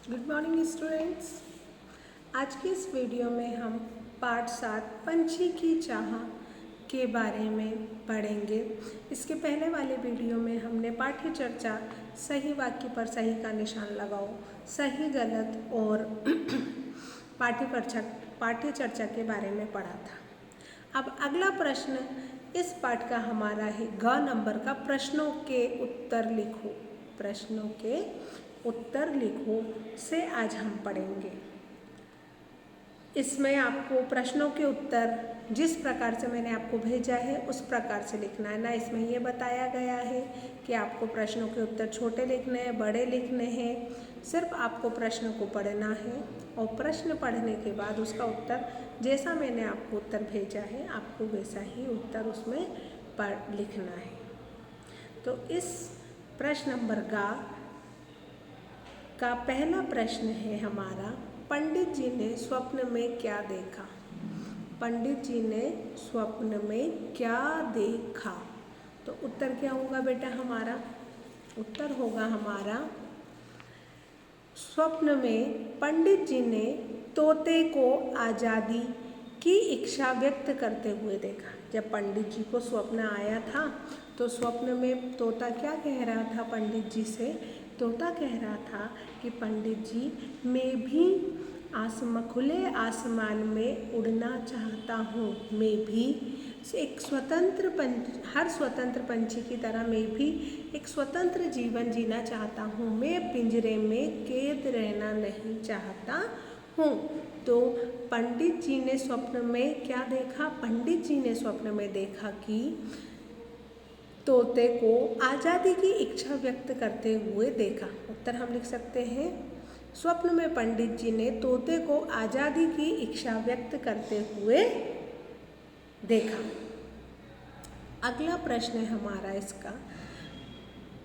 Good morning students. आज की इस वीडियो में हम पाठ 7 पंछी की चाह के बारे में पढ़ेंगे। इसके पहले वाले वीडियो में हमने पाठ्य चर्चा सही वाक्य पर सही का निशान लगाओ, सही गलत और पाठ्य चर्चा के बारे में पढ़ा था। अब अगला प्रश्न इस पाठ का हमारा है ग नंबर का प्रश्नों के उत्तर लिखो। प्रश्नों के उत्तर लिखो से आज हम पढ़ेंगे। इसमें आपको प्रश्नों के उत्तर जिस प्रकार से मैंने आपको भेजा है उस प्रकार से लिखना है ना। इसमें ये बताया गया है कि आपको प्रश्नों के उत्तर छोटे लिखने हैं, बड़े लिखने हैं। सिर्फ आपको प्रश्न को पढ़ना है और प्रश्न पढ़ने के बाद उसका उत्तर जैसा मैंने आपको उत्तर भेजा है आपको वैसा ही उत्तर उसमें पढ़ लिखना है। तो इस प्रश्न नंबर का पहला प्रश्न है हमारा, पंडित जी ने स्वप्न में क्या देखा। पंडित जी ने स्वप्न में क्या देखा। तो उत्तर क्या होगा बेटा हमारा? उत्तर होगा हमारा, स्वप्न में पंडित जी ने तोते को आज़ादी की इच्छा व्यक्त करते हुए देखा। जब पंडित जी को स्वप्न आया था तो स्वप्न में तोता क्या कह रहा था पंडित जी से? तोता कह रहा था कि पंडित जी मैं भी खुले आसमान में उड़ना चाहता हूँ। मैं भी एक हर स्वतंत्र पंछी की तरह मैं भी एक स्वतंत्र जीवन जीना चाहता हूँ। मैं पिंजरे में कैद रहना नहीं चाहता हूँ। तो पंडित जी ने स्वप्न में क्या देखा? पंडित जी ने स्वप्न में देखा कि तोते को आज़ादी की इच्छा व्यक्त करते हुए देखा। उत्तर हम लिख सकते हैं, स्वप्न में पंडित जी ने तोते को आज़ादी की इच्छा व्यक्त करते हुए देखा। अगला प्रश्न है हमारा इसका,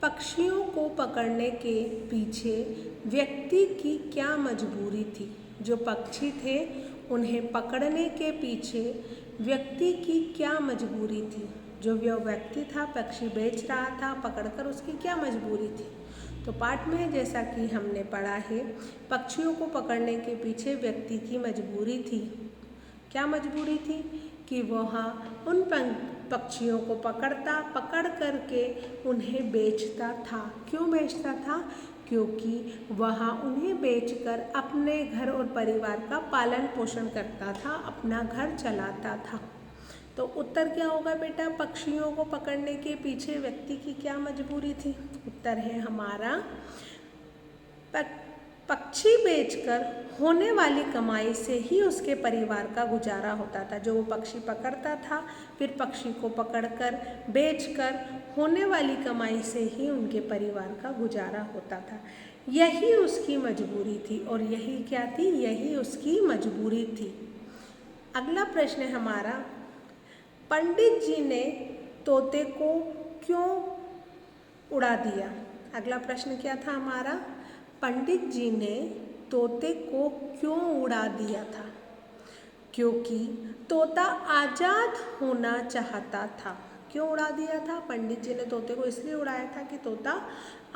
पक्षियों को पकड़ने के पीछे व्यक्ति की क्या मजबूरी थी। जो पक्षी थे उन्हें पकड़ने के पीछे व्यक्ति की क्या मजबूरी थी। जो व्यक्ति था पक्षी बेच रहा था, पकड़कर उसकी क्या मजबूरी थी। तो पाठ में जैसा कि हमने पढ़ा है, पक्षियों को पकड़ने के पीछे व्यक्ति की मजबूरी थी। क्या मजबूरी थी? कि वह उन पक्षियों को पकड़ करके उन्हें बेचता था। क्यों बेचता था? क्योंकि वह उन्हें बेचकर अपने घर और परिवार का पालन पोषण करता था, अपना घर चलाता था। तो उत्तर क्या होगा बेटा? पक्षियों को पकड़ने के पीछे व्यक्ति की क्या मजबूरी थी? उत्तर है हमारा, पक्षी बेचकर होने वाली कमाई से ही उसके परिवार का गुजारा होता था। जो वो पक्षी पकड़ता था फिर पक्षी को पकड़कर बेचकर होने वाली कमाई से ही उनके परिवार का गुजारा होता था। यही उसकी मजबूरी थी। और यही क्या थी? यही उसकी मजबूरी थी। अगला प्रश्न है हमारा, पंडित जी ने तोते को क्यों उड़ा दिया। अगला प्रश्न क्या था हमारा? पंडित जी ने तोते को क्यों उड़ा दिया था? क्योंकि तोता आज़ाद होना चाहता था। क्यों उड़ा दिया था? पंडित जी ने तोते को इसलिए उड़ाया था कि तोता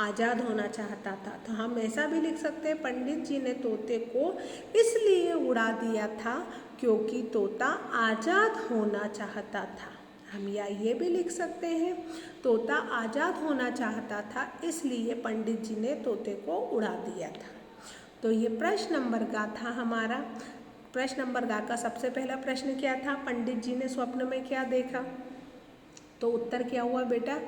आज़ाद होना चाहता था। तो हम ऐसा भी लिख सकते हैं, पंडित जी ने तोते को इसलिए उड़ा दिया था क्योंकि तोता आज़ाद होना चाहता था। हम या ये भी लिख सकते हैं, तोता आज़ाद होना चाहता था इसलिए पंडित जी ने तोते को उड़ा दिया था। तो ये प्रश्न नंबर का था हमारा। प्रश्न नंबर का सबसे पहला प्रश्न क्या था? पंडित जी ने स्वप्न में क्या देखा। तो उत्तर क्या हुआ बेटा?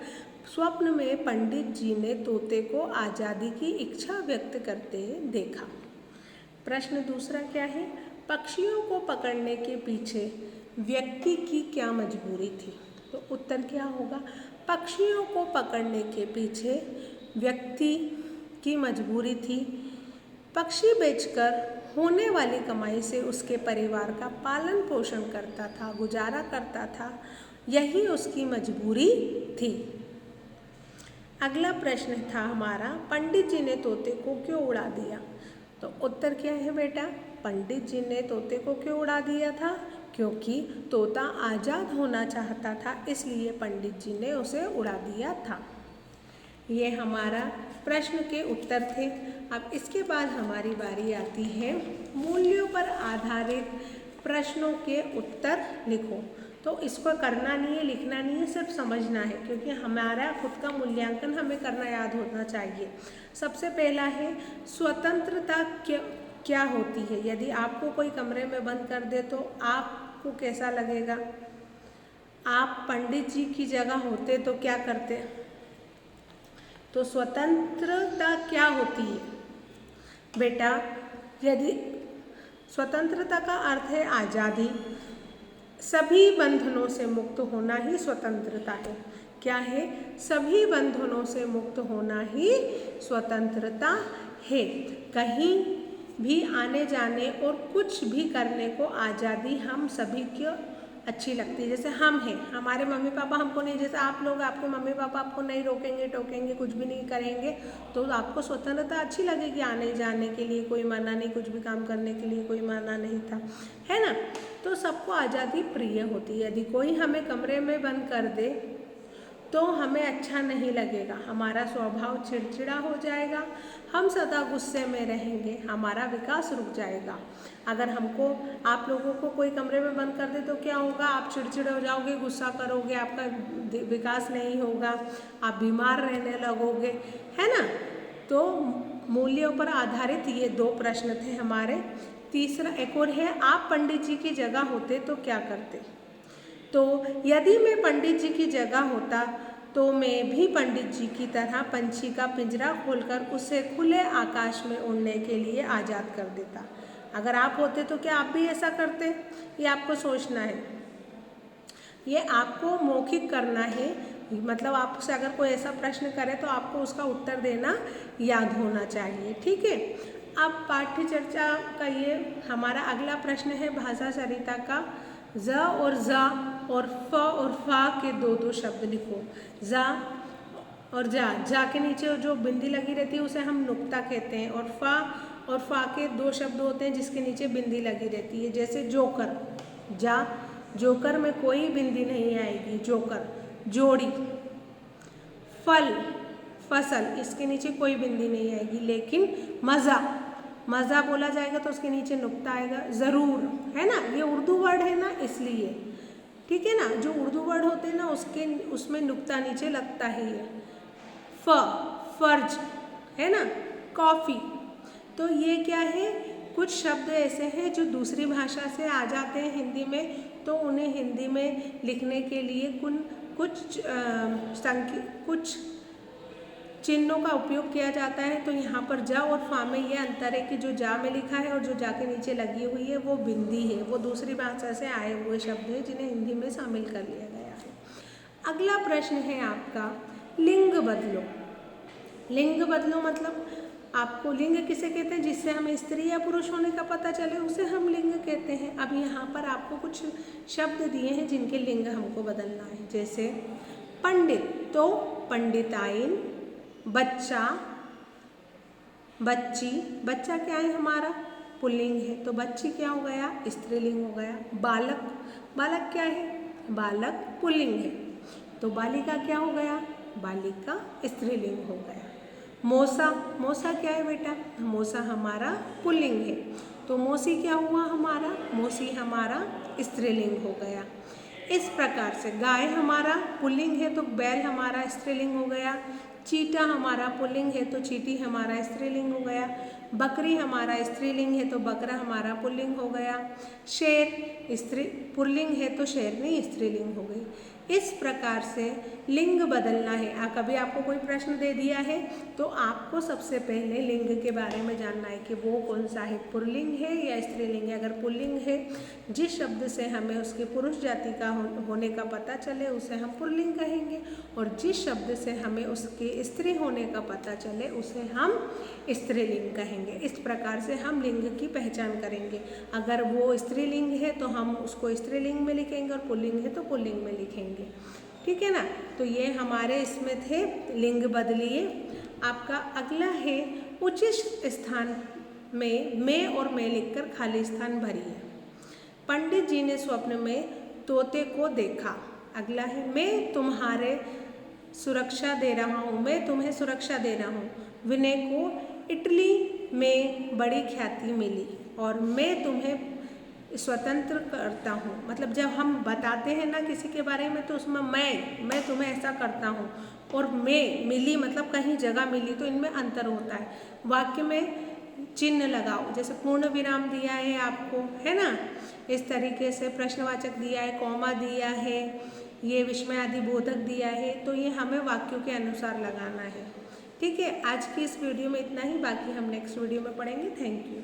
स्वप्न में पंडित जी ने तोते को आज़ादी की इच्छा व्यक्त करते देखा। प्रश्न दूसरा क्या है? पक्षियों को पकड़ने के पीछे व्यक्ति की क्या मजबूरी थी। तो उत्तर क्या होगा? पक्षियों को पकड़ने के पीछे व्यक्ति की मजबूरी थी। पक्षी बेचकर होने वाली कमाई से उसके परिवार का पालन पोषण करता था, गुजारा करता था। यही उसकी मजबूरी थी। अगला प्रश्न था हमारा, पंडित जी ने तोते को क्यों उड़ा दिया। तो उत्तर क्या है बेटा? पंडित जी ने तोते को क्यों उड़ा दिया था? क्योंकि तोता आज़ाद होना चाहता था इसलिए पंडित जी ने उसे उड़ा दिया था। ये हमारा प्रश्न के उत्तर थे। अब इसके बाद हमारी बारी आती है मूल्यों पर आधारित प्रश्नों के उत्तर लिखो। तो इसको करना नहीं है, लिखना नहीं है, सिर्फ समझना है, क्योंकि हमारा खुद का मूल्यांकन हमें करना याद होना चाहिए। सबसे पहला है स्वतंत्रता क्या होती है। यदि आपको कोई कमरे में बंद कर दे तो आपको कैसा लगेगा? आप पंडित जी की जगह होते तो क्या करते? तो स्वतंत्रता क्या होती है बेटा? यदि स्वतंत्रता का अर्थ है आज़ादी, सभी बंधनों से मुक्त होना ही स्वतंत्रता है। क्या है? सभी बंधनों से मुक्त होना ही स्वतंत्रता है। कहीं भी आने जाने और कुछ भी करने को आज़ादी हम सभी को अच्छी लगती है। जैसे हम हैं, हमारे मम्मी पापा हमको नहीं, जैसे आप लोग, आपके मम्मी पापा आपको नहीं रोकेंगे टोकेंगे, कुछ भी नहीं करेंगे, तो आपको स्वतंत्रता अच्छी लगेगी। आने जाने के लिए कोई मना नहीं, कुछ भी काम करने के लिए कोई मना नहीं था, है ना? तो सबको आज़ादी प्रिय होती है। यदि कोई हमें कमरे में बंद कर दे तो हमें अच्छा नहीं लगेगा, हमारा स्वभाव चिड़चिड़ा हो जाएगा, हम सदा गुस्से में रहेंगे, हमारा विकास रुक जाएगा। अगर हमको, आप लोगों को कोई कमरे में बंद कर दे तो क्या होगा? आप चिड़चिड़े हो जाओगे, गुस्सा करोगे, आपका विकास नहीं होगा, आप बीमार रहने लगोगे, है ना? तो मूल्यों पर आधारित ये 2 प्रश्न थे हमारे। तीसरा एक और है, आप पंडित जी की जगह होते तो क्या करते? तो यदि मैं पंडित जी की जगह होता तो मैं भी पंडित जी की तरह पंछी का पिंजरा खोलकर उसे खुले आकाश में उड़ने के लिए आज़ाद कर देता। अगर आप होते तो क्या आप भी ऐसा करते? ये आपको सोचना है, ये आपको मौखिक करना है। मतलब आपसे अगर कोई ऐसा प्रश्न करे तो आपको उसका उत्तर देना याद होना चाहिए, ठीक है? अब पाठ्य चर्चा का ये हमारा अगला प्रश्न है भाषा सरिता का। ज और जा और फ और फा के 2 शब्द लिखो। जा और जा के नीचे जो बिंदी लगी रहती है उसे हम नुक्ता कहते हैं, और फा के 2 शब्द होते हैं जिसके नीचे बिंदी लगी रहती है। जैसे जोकर, जा, जोकर में कोई बिंदी नहीं आएगी, जोकर। जोड़ी, फल, फसल, इसके नीचे कोई बिंदी नहीं आएगी। लेकिन मज़ा, मज़ा बोला जाएगा तो उसके नीचे नुक्ता आएगा। ज़रूर, है ना? ये उर्दू वर्ड है ना, इसलिए, ठीक है ना? जो उर्दू वर्ड होते हैं ना उसमें नुक्ता नीचे लगता ही है। फर्ज, है ना? कॉफ़ी। तो ये क्या है? कुछ शब्द ऐसे हैं जो दूसरी भाषा से आ जाते हैं हिंदी में, तो उन्हें हिंदी में लिखने के लिए कुछ चिन्हों का उपयोग किया जाता है। तो यहाँ पर जा और फा में ये अंतर है कि जो जा में लिखा है और जो जा के नीचे लगी हुई है वो बिंदी है, वो दूसरी भाषा से आए हुए शब्द हैं जिन्हें हिंदी में शामिल कर लिया गया है। अगला प्रश्न है आपका, लिंग बदलो। लिंग बदलो मतलब आपको लिंग किसे कहते हैं? जिससे हमें स्त्री या पुरुष होने का पता चले उसे हम लिंग कहते हैं। अब यहाँ पर आपको कुछ शब्द दिए हैं जिनके लिंग हमको बदलना है। जैसे पंडित तो पंडिताइन, बच्चा, बच्ची, बच्चा क्या है हमारा? पुल्लिंग है, तो बच्ची क्या हो गया? स्त्रीलिंग हो गया। बालक, बालक क्या है? बालक पुल्लिंग है, तो बालिका क्या हो गया? बालिका स्त्रीलिंग हो गया। मौसा, मौसा क्या है बेटा? मौसा हमारा पुल्लिंग है, तो मौसी क्या हुआ हमारा? मौसी हमारा स्त्रीलिंग हो गया। इस प्रकार से गाय हमारा पुल्लिंग है तो बैल हमारा स्त्रीलिंग हो गया। चीटा हमारा पुल्लिंग है तो चीटी हमारा स्त्रीलिंग हो गया। बकरी हमारा स्त्रीलिंग है तो बकरा हमारा पुल्लिंग हो गया। शेर पुल्लिंग है तो शेरनी स्त्रीलिंग हो गई। इस प्रकार से लिंग बदलना है। कभी आपको कोई प्रश्न दे दिया है तो आपको सबसे पहले लिंग के बारे में जानना है कि वो कौन सा है, पुल्लिंग है या स्त्रीलिंग है। अगर पुल्लिंग है, जिस शब्द से हमें उसके पुरुष जाति का होने का पता चले उसे हम पुल्लिंग कहेंगे, और जिस शब्द से हमें उसके स्त्री होने का पता चले उसे हम स्त्रीलिंग कहेंगे। इस प्रकार से हम लिंग की पहचान करेंगे। अगर वो स्त्रीलिंग है तो हम उसको स्त्रीलिंग में लिखेंगे और पुल्लिंग है तो पुल्लिंग में लिखेंगे, ठीक है ना। तो ये हमारे इसमें थे लिंग बदलिए। आपका अगला है उचित स्थान में मैं और मैं लिखकर खाली स्थान भरिए। पंडित जी ने स्वप्न में तोते को देखा। अगला है मैं तुम्हारे सुरक्षा दे रहा हूँ, मैं तुम्हें सुरक्षा दे रहा हूँ। विनय को इटली में बड़ी ख्याति मिली और मैं तुम्हें स्वतंत्र करता हूँ। मतलब जब हम बताते हैं ना किसी के बारे में तो उसमें मैं तुम्हें ऐसा करता हूँ और मैं मिली मतलब कहीं जगह मिली, तो इनमें अंतर होता है। वाक्य में चिन्ह लगाओ, जैसे पूर्ण विराम दिया है आपको, है ना, इस तरीके से प्रश्नवाचक दिया है, कॉमा दिया है, ये विस्मयादि बोधक दिया है, तो ये हमें वाक्यों के अनुसार लगाना है। ठीक है, आज की इस वीडियो में इतना ही, बाकी हम नेक्स्ट वीडियो में पढ़ेंगे। Thank you.